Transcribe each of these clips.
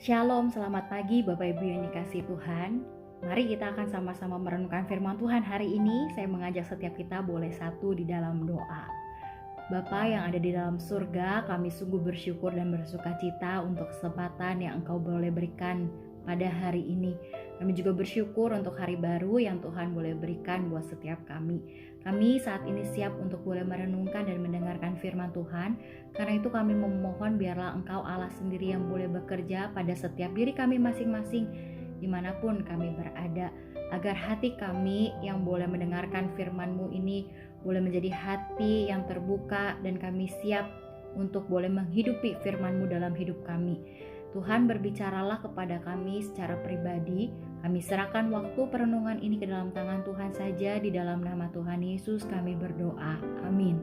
Shalom, selamat pagi Bapak Ibu yang dikasihi Tuhan. Mari kita akan sama-sama merenungkan firman Tuhan hari ini. Saya mengajak setiap kita boleh satu di dalam doa. Bapa yang ada di dalam surga, kami sungguh bersyukur dan bersuka cita untuk kesempatan yang Engkau boleh berikan pada hari ini. Kami juga bersyukur untuk hari baru yang Tuhan boleh berikan buat setiap kami. Kami saat ini siap untuk boleh merenungkan dan mendengarkan firman Tuhan. Karena itu kami memohon biarlah Engkau Allah sendiri yang boleh bekerja pada setiap diri kami masing-masing dimanapun kami berada. Agar hati kami yang boleh mendengarkan firman-Mu ini boleh menjadi hati yang terbuka dan kami siap untuk boleh menghidupi firman-Mu dalam hidup kami. Tuhan berbicaralah kepada kami secara pribadi. Kami serahkan waktu perenungan ini ke dalam tangan Tuhan saja. Di dalam nama Tuhan Yesus kami berdoa. Amin.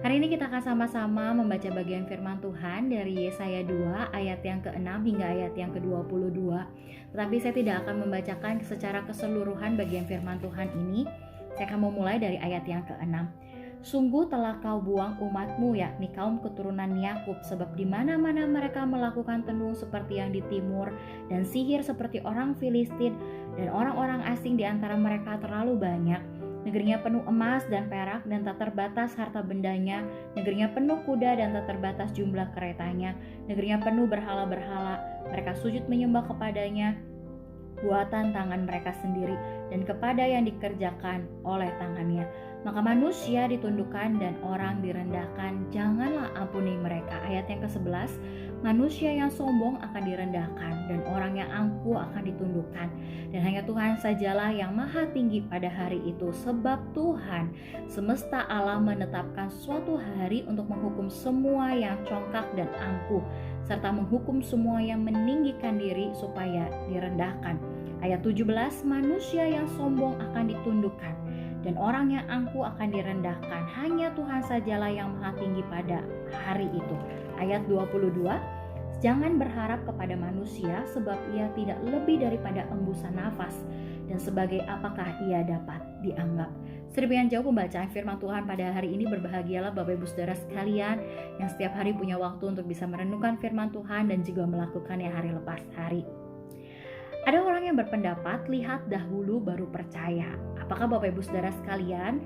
Hari ini kita akan sama-sama membaca bagian firman Tuhan dari Yesaya 2 ayat yang ke-6 hingga ayat yang ke-22. Tetapi saya tidak akan membacakan secara keseluruhan bagian firman Tuhan ini. Saya akan memulai dari ayat yang ke-6. Sungguh telah kau buang umatmu, yakni kaum keturunan Yakub, sebab di mana-mana mereka melakukan tenung seperti yang di timur dan sihir seperti orang Filistin, dan orang-orang asing di antara mereka terlalu banyak. Negerinya penuh emas dan perak dan tak terbatas harta bendanya. Negerinya penuh kuda dan tak terbatas jumlah keretanya. Negerinya penuh berhala-berhala. Mereka sujud menyembah kepadanya, buatan tangan mereka sendiri, dan kepada yang dikerjakan oleh tangannya. Maka manusia ditundukkan dan orang direndahkan, janganlah ampuni mereka. Ayat yang ke-11, manusia yang sombong akan direndahkan dan orang yang angkuh akan ditundukkan. Dan hanya Tuhan sajalah yang maha tinggi pada hari itu. Sebab Tuhan semesta alam menetapkan suatu hari untuk menghukum semua yang congkak dan angkuh, serta menghukum semua yang meninggikan diri supaya direndahkan. Ayat 17, manusia yang sombong akan ditundukkan dan orang yang angkuh akan direndahkan. Hanya Tuhan sajalah yang maha tinggi pada hari itu. Ayat 22, jangan berharap kepada manusia, sebab ia tidak lebih daripada embusan nafas, dan sebagai apakah ia dapat dianggap. Sedemikian jauh pembacaan firman Tuhan pada hari ini. Berbahagialah Bapak Ibu Saudara sekalian yang setiap hari punya waktu untuk bisa merenungkan firman Tuhan dan juga melakukannya hari lepas hari. Ada orang yang berpendapat, lihat dahulu baru percaya. Apakah Bapak Ibu Saudara sekalian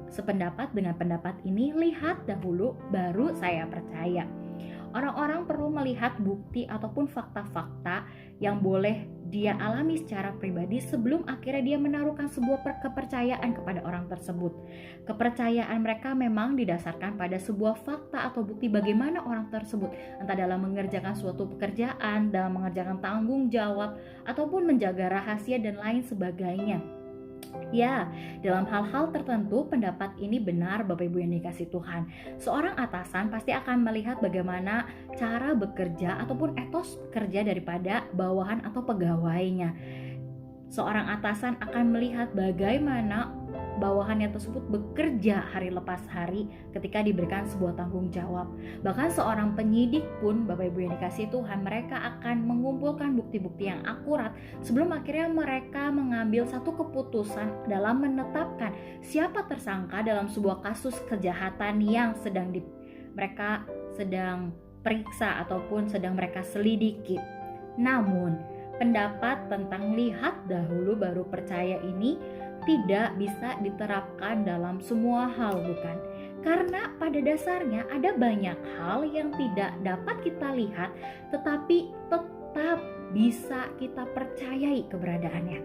sependapat dengan pendapat ini? Lihat dahulu baru saya percaya. Orang-orang perlu melihat bukti ataupun fakta-fakta yang boleh dia alami secara pribadi sebelum akhirnya dia menaruhkan sebuah kepercayaan kepada orang tersebut. Kepercayaan mereka memang didasarkan pada sebuah fakta atau bukti bagaimana orang tersebut, entah dalam mengerjakan suatu pekerjaan, dalam mengerjakan tanggung jawab, ataupun menjaga rahasia dan lain sebagainya. Ya, dalam hal-hal tertentu pendapat ini benar Bapak Ibu yang dikasihi Tuhan. Seorang atasan pasti akan melihat bagaimana cara bekerja ataupun etos bekerja daripada bawahan atau pegawainya. Seorang atasan akan melihat bagaimana bawahannya tersebut bekerja hari lepas hari ketika diberikan sebuah tanggung jawab. Bahkan seorang penyidik pun Bapak Ibu yang dikasihi Tuhan, mereka akan mengumpulkan bukti-bukti yang akurat sebelum akhirnya mereka mengambil satu keputusan dalam menetapkan siapa tersangka dalam sebuah kasus kejahatan yang mereka sedang periksa ataupun sedang mereka selidiki. Namun pendapat tentang lihat dahulu baru percaya ini tidak bisa diterapkan dalam semua hal, bukan? Karena pada dasarnya ada banyak hal yang tidak dapat kita lihat tetapi tetap bisa kita percayai keberadaannya.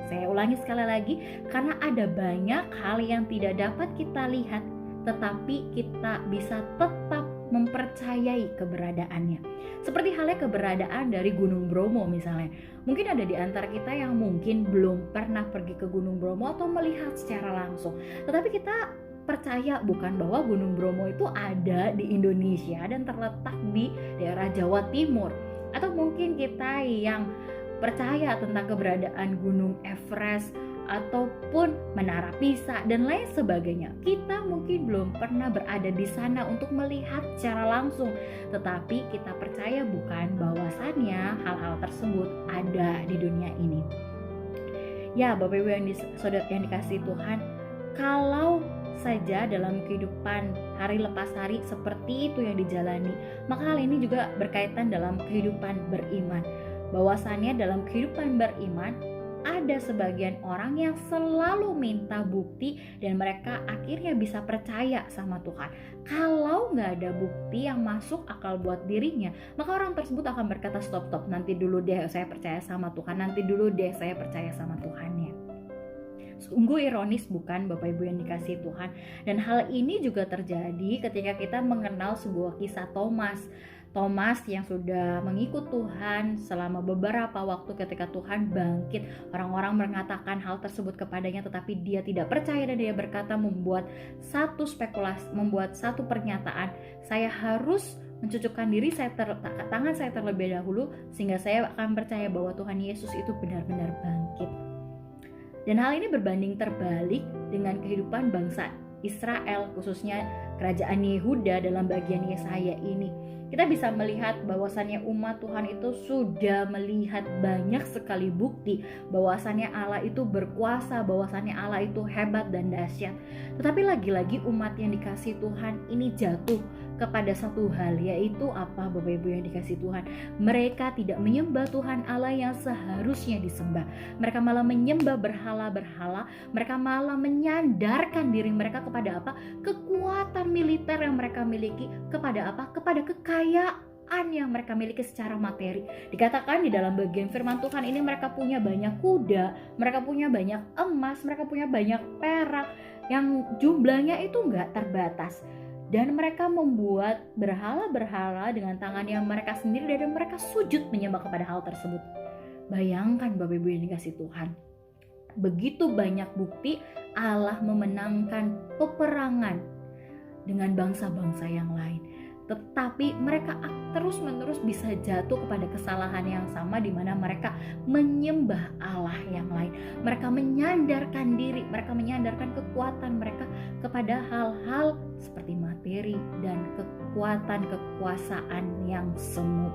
Saya ulangi sekali lagi, karena ada banyak hal yang tidak dapat kita lihat tetapi kita bisa tetap mempercayai keberadaannya. Seperti halnya keberadaan dari Gunung Bromo misalnya. Mungkin ada di antara kita yang mungkin belum pernah pergi ke Gunung Bromo atau melihat secara langsung. Tetapi kita percaya bukan bahwa Gunung Bromo itu ada di Indonesia dan terletak di daerah Jawa Timur. Atau mungkin kita yang percaya tentang keberadaan Gunung Everest ataupun Menara Pisa dan lain sebagainya. Kita mungkin belum pernah berada di sana untuk melihat secara langsung, tetapi kita percaya bukan bahwasannya hal-hal tersebut ada di dunia ini. Ya, Bapak Ibu yang dikasihi Tuhan, kalau saja dalam kehidupan hari lepas hari seperti itu yang dijalani, maka hal ini juga berkaitan dalam kehidupan beriman. Bahwasannya dalam kehidupan beriman ada sebagian orang yang selalu minta bukti dan mereka akhirnya bisa percaya sama Tuhan. Kalau nggak ada bukti yang masuk akal buat dirinya, maka orang tersebut akan berkata stop, nanti dulu deh saya percaya sama Tuhan, nanti dulu deh saya percaya sama Tuhannya. Sungguh ironis bukan Bapak Ibu yang dikasihi Tuhan? Dan hal ini juga terjadi ketika kita mengenal sebuah kisah Thomas yang sudah mengikut Tuhan selama beberapa waktu. Ketika Tuhan bangkit, orang-orang mengatakan hal tersebut kepadanya, tetapi dia tidak percaya dan dia berkata, membuat satu pernyataan, saya harus mencucukkan diri tangan saya terlebih dahulu sehingga saya akan percaya bahwa Tuhan Yesus itu benar-benar bangkit. Dan hal ini berbanding terbalik dengan kehidupan bangsa Israel, khususnya kerajaan Yehuda dalam bagian Yesaya ini. Kita bisa melihat bahwasannya umat Tuhan itu sudah melihat banyak sekali bukti bahwasannya Allah itu berkuasa, bahwasannya Allah itu hebat dan dahsyat. Tetapi lagi-lagi umat yang dikasihi Tuhan ini jatuh kepada satu hal, yaitu apa Bapak Ibu yang dikasihi Tuhan? Mereka tidak menyembah Tuhan Allah yang seharusnya disembah. Mereka malah menyembah berhala-berhala. Mereka malah menyandarkan diri mereka kepada apa? Kekuatan militer yang mereka miliki, kepada apa? Kepada kekayaan yang mereka miliki secara materi. Dikatakan di dalam bagian firman Tuhan ini mereka punya banyak kuda, mereka punya banyak emas, mereka punya banyak perak yang jumlahnya itu enggak terbatas. Dan mereka membuat berhala-berhala dengan tangannya mereka sendiri dan mereka sujud menyembah kepada hal tersebut. Bayangkan Bapak Ibu yang dikasihi Tuhan, begitu banyak bukti Allah memenangkan peperangan dengan bangsa-bangsa yang lain, tetapi mereka terus-menerus bisa jatuh kepada kesalahan yang sama, di mana mereka menyembah Allah yang lain. Mereka menyandarkan diri, mereka menyandarkan kekuatan mereka kepada hal-hal seperti materi dan kekuasaan yang semu.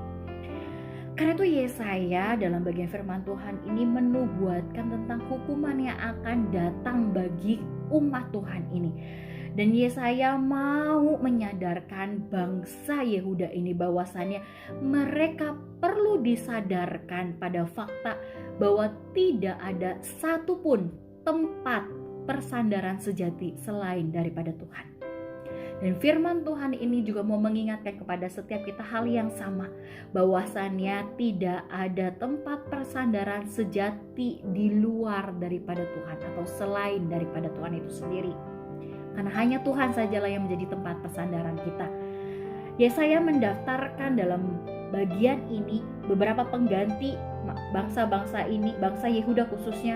Karena itu Yesaya dalam bagian firman Tuhan ini menubuatkan tentang hukuman yang akan datang bagi umat Tuhan ini. Dan Yesaya mau menyadarkan bangsa Yehuda ini bahwasannya mereka perlu disadarkan pada fakta bahwa tidak ada satupun tempat persandaran sejati selain daripada Tuhan. Dan firman Tuhan ini juga mau mengingatkan kepada setiap kita hal yang sama, bahwasannya tidak ada tempat persandaran sejati di luar daripada Tuhan atau selain daripada Tuhan itu sendiri. Karena hanya Tuhan sajalah yang menjadi tempat persandaran kita. Yesaya mendaftarkan dalam bagian ini beberapa pengganti bangsa-bangsa ini, bangsa Yehuda khususnya,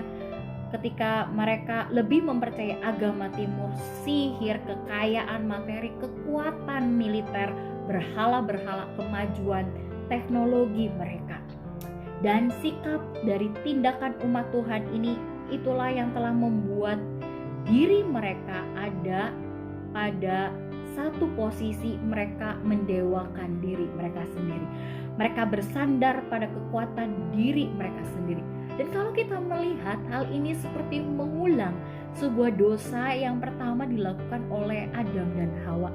ketika mereka lebih mempercayai agama timur, sihir, kekayaan materi, kekuatan militer, berhala-berhala, kemajuan teknologi mereka. Dan sikap dari tindakan umat Tuhan ini, itulah yang telah membuat diri mereka ada pada satu posisi, mereka mendewakan diri mereka sendiri. Mereka bersandar pada kekuatan diri mereka sendiri. Dan kalau kita melihat hal ini seperti mengulang sebuah dosa yang pertama dilakukan oleh Adam dan Hawa.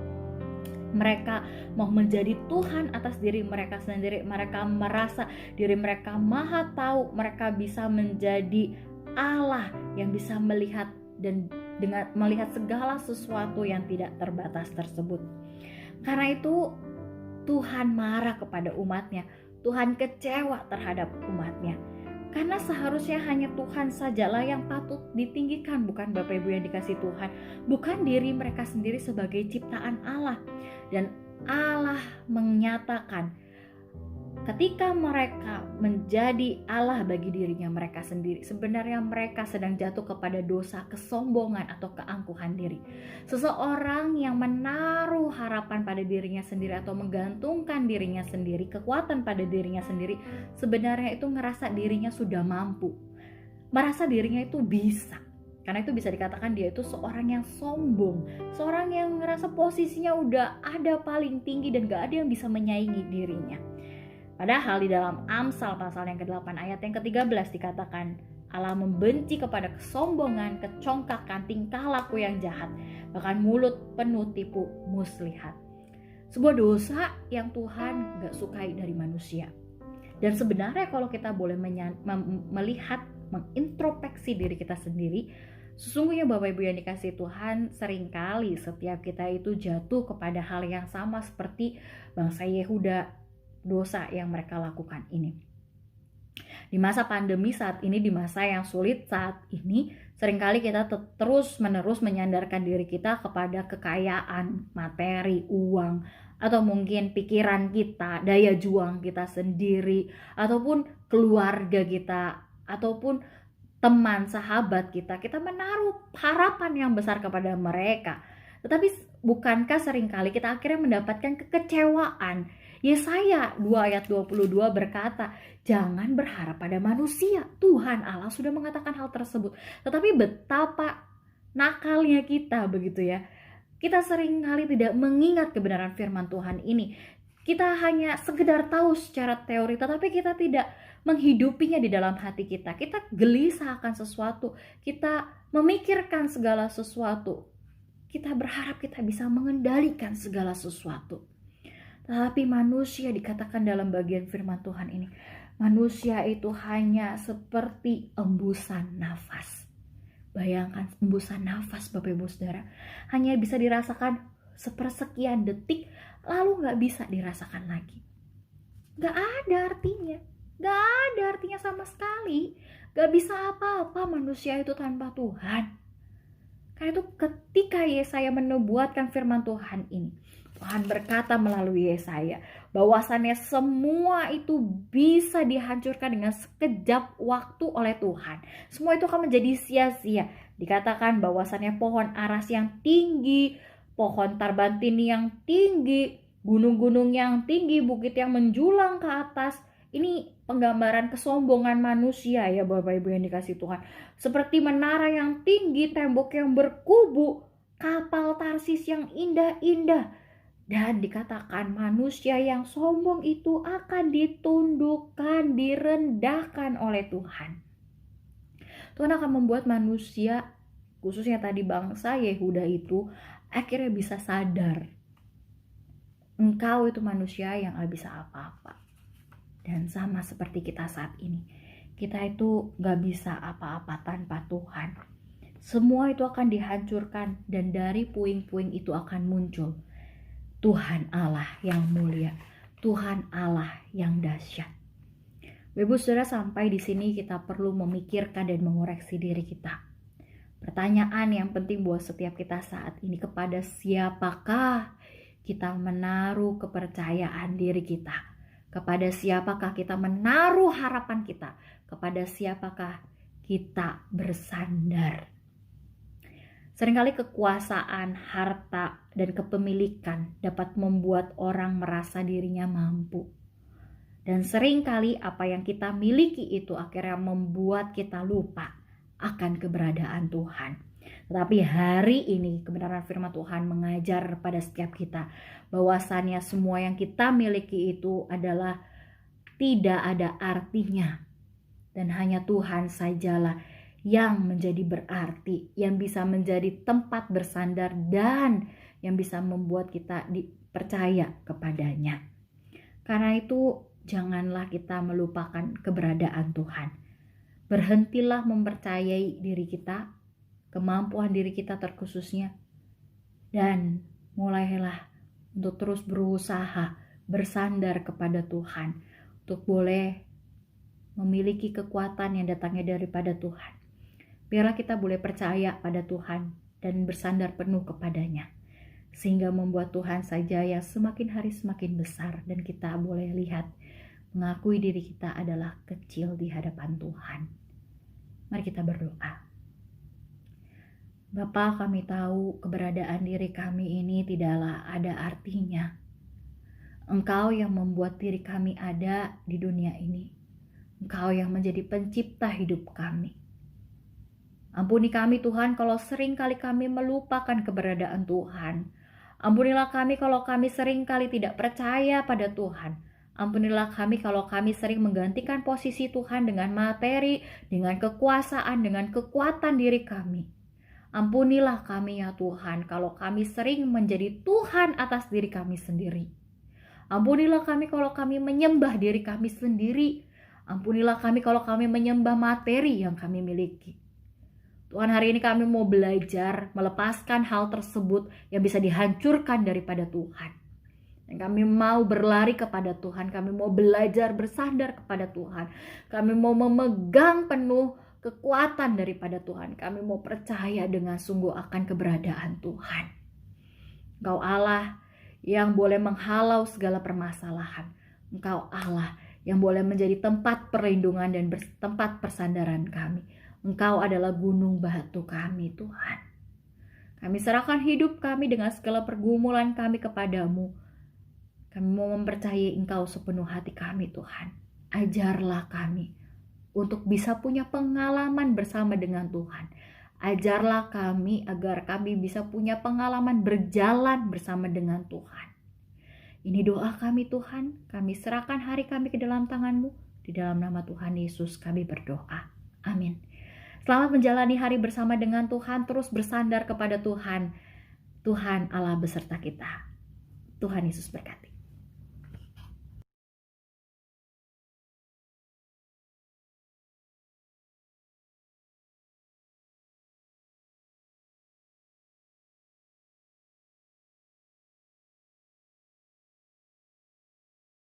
Mereka mau menjadi Tuhan atas diri mereka sendiri. Mereka merasa diri mereka maha tahu. Mereka bisa menjadi Allah yang bisa melihat dan dengan melihat segala sesuatu yang tidak terbatas tersebut. Karena itu Tuhan marah kepada umatnya. Tuhan kecewa terhadap umatnya. Karena seharusnya hanya Tuhan sajalah yang patut ditinggikan, bukan Bapak Ibu yang dikasihi Tuhan, bukan diri mereka sendiri sebagai ciptaan Allah. Dan Allah menyatakan ketika mereka menjadi Allah bagi dirinya mereka sendiri, sebenarnya mereka sedang jatuh kepada dosa kesombongan atau keangkuhan diri. Seseorang yang menaruh harapan pada dirinya sendiri atau menggantungkan dirinya sendiri, kekuatan pada dirinya sendiri, sebenarnya itu ngerasa dirinya sudah mampu, merasa dirinya itu bisa. Karena itu bisa dikatakan dia itu seorang yang sombong, seorang yang ngerasa posisinya udah ada paling tinggi dan gak ada yang bisa menyaingi dirinya. Padahal di dalam Amsal pasal yang ke-8 ayat yang ke-13 dikatakan, Allah membenci kepada kesombongan, kecongkakan, tingkah laku yang jahat, bahkan mulut penuh tipu muslihat. Sebuah dosa yang Tuhan gak sukai dari manusia. Dan sebenarnya kalau kita boleh melihat, mengintrospeksi diri kita sendiri, sesungguhnya Bapak Ibu yang dikasihi Tuhan, seringkali setiap kita itu jatuh kepada hal yang sama seperti bangsa Yehuda, dosa yang mereka lakukan ini. Di masa pandemi saat ini, di masa yang sulit saat ini, seringkali kita terus menerus menyandarkan diri kita kepada kekayaan, materi, uang, atau mungkin pikiran kita, daya juang kita sendiri, ataupun keluarga kita, ataupun teman, sahabat kita. Kita menaruh harapan yang besar kepada mereka. Tetapi bukankah seringkali kita akhirnya mendapatkan kekecewaan? Yesaya 2 ayat 22 berkata, jangan berharap pada manusia. Tuhan Allah sudah mengatakan hal tersebut. Tetapi betapa nakalnya kita begitu ya. Kita seringkali tidak mengingat kebenaran firman Tuhan ini. Kita hanya sekedar tahu secara teori, tetapi kita tidak menghidupinya di dalam hati kita. Kita gelisah akan sesuatu. Kita memikirkan segala sesuatu. Kita berharap kita bisa mengendalikan segala sesuatu. Tapi manusia dikatakan dalam bagian firman Tuhan ini, manusia itu hanya seperti embusan nafas. Bayangkan embusan nafas Bapak Ibu Saudara, hanya bisa dirasakan sepersekian detik, lalu gak bisa dirasakan lagi. Gak ada artinya, gak ada artinya sama sekali. Gak bisa apa-apa manusia itu tanpa Tuhan. Karena itu ketika Yesaya menubuatkan firman Tuhan ini, Tuhan berkata melalui Yesaya bahwasannya semua itu bisa dihancurkan dengan sekejap waktu oleh Tuhan. Semua itu akan menjadi sia-sia. Dikatakan bahwasannya pohon aras yang tinggi, pohon tarbantini yang tinggi, gunung-gunung yang tinggi, bukit yang menjulang ke atas. Ini penggambaran kesombongan manusia ya Bapak Ibu yang dikasihi Tuhan. Seperti menara yang tinggi, tembok yang berkubu, kapal Tarsis yang indah-indah. Dan dikatakan manusia yang sombong itu akan ditundukkan, direndahkan oleh Tuhan. Tuhan akan membuat manusia, khususnya tadi bangsa Yehuda itu, akhirnya bisa sadar. Engkau itu manusia yang gak bisa apa-apa. Dan sama seperti kita saat ini. Kita itu gak bisa apa-apa tanpa Tuhan. Semua itu akan dihancurkan dan dari puing-puing itu akan muncul Tuhan Allah yang mulia, Tuhan Allah yang dahsyat. Ibu Saudara, sampai di sini kita perlu memikirkan dan mengoreksi diri kita. Pertanyaan yang penting buat setiap kita saat ini, kepada siapakah kita menaruh kepercayaan diri kita? Kepada siapakah kita menaruh harapan kita? Kepada siapakah kita bersandar? Seringkali kekuasaan, harta, dan kepemilikan dapat membuat orang merasa dirinya mampu. Dan seringkali apa yang kita miliki itu akhirnya membuat kita lupa akan keberadaan Tuhan. Tetapi hari ini kebenaran firman Tuhan mengajar pada setiap kita bahwasannya semua yang kita miliki itu adalah tidak ada artinya. Dan hanya Tuhan sajalah yang menjadi berarti, yang bisa menjadi tempat bersandar dan yang bisa membuat kita dipercaya kepadanya. Karena itu janganlah kita melupakan keberadaan Tuhan. Berhentilah mempercayai diri kita, kemampuan diri kita terkhususnya, dan mulailah untuk terus berusaha bersandar kepada Tuhan, untuk boleh memiliki kekuatan yang datangnya daripada Tuhan. Biarlah kita boleh percaya pada Tuhan dan bersandar penuh kepadanya. Sehingga membuat Tuhan saja yang semakin hari semakin besar. Dan kita boleh lihat, mengakui diri kita adalah kecil di hadapan Tuhan. Mari kita berdoa. Bapa, kami tahu keberadaan diri kami ini tidaklah ada artinya. Engkau yang membuat diri kami ada di dunia ini. Engkau yang menjadi pencipta hidup kami. Ampuni kami Tuhan kalau seringkali kami melupakan keberadaan Tuhan. Ampunilah kami kalau kami seringkali tidak percaya pada Tuhan. Ampunilah kami kalau kami sering menggantikan posisi Tuhan dengan materi, dengan kekuasaan, dengan kekuatan diri kami. Ampunilah kami ya Tuhan kalau kami sering menjadi Tuhan atas diri kami sendiri. Ampunilah kami kalau kami menyembah diri kami sendiri. Ampunilah kami kalau kami menyembah materi yang kami miliki. Tuhan, hari ini kami mau belajar melepaskan hal tersebut yang bisa dihancurkan daripada Tuhan. Dan kami mau berlari kepada Tuhan, kami mau belajar bersandar kepada Tuhan. Kami mau memegang penuh kekuatan daripada Tuhan. Kami mau percaya dengan sungguh akan keberadaan Tuhan. Engkau Allah yang boleh menghalau segala permasalahan. Engkau Allah yang boleh menjadi tempat perlindungan dan tempat persandaran kami. Engkau adalah gunung batu kami, Tuhan. Kami serahkan hidup kami dengan segala pergumulan kami kepadamu. Kami mau mempercayai Engkau sepenuh hati kami, Tuhan. Ajarlah kami untuk bisa punya pengalaman bersama dengan Tuhan. Ajarlah kami agar kami bisa punya pengalaman berjalan bersama dengan Tuhan. Ini doa kami, Tuhan. Kami serahkan hari kami ke dalam tangan-Mu. Di dalam nama Tuhan Yesus kami berdoa. Amin. Selamat menjalani hari bersama dengan Tuhan. Terus bersandar kepada Tuhan. Tuhan Allah beserta kita. Tuhan Yesus berkati.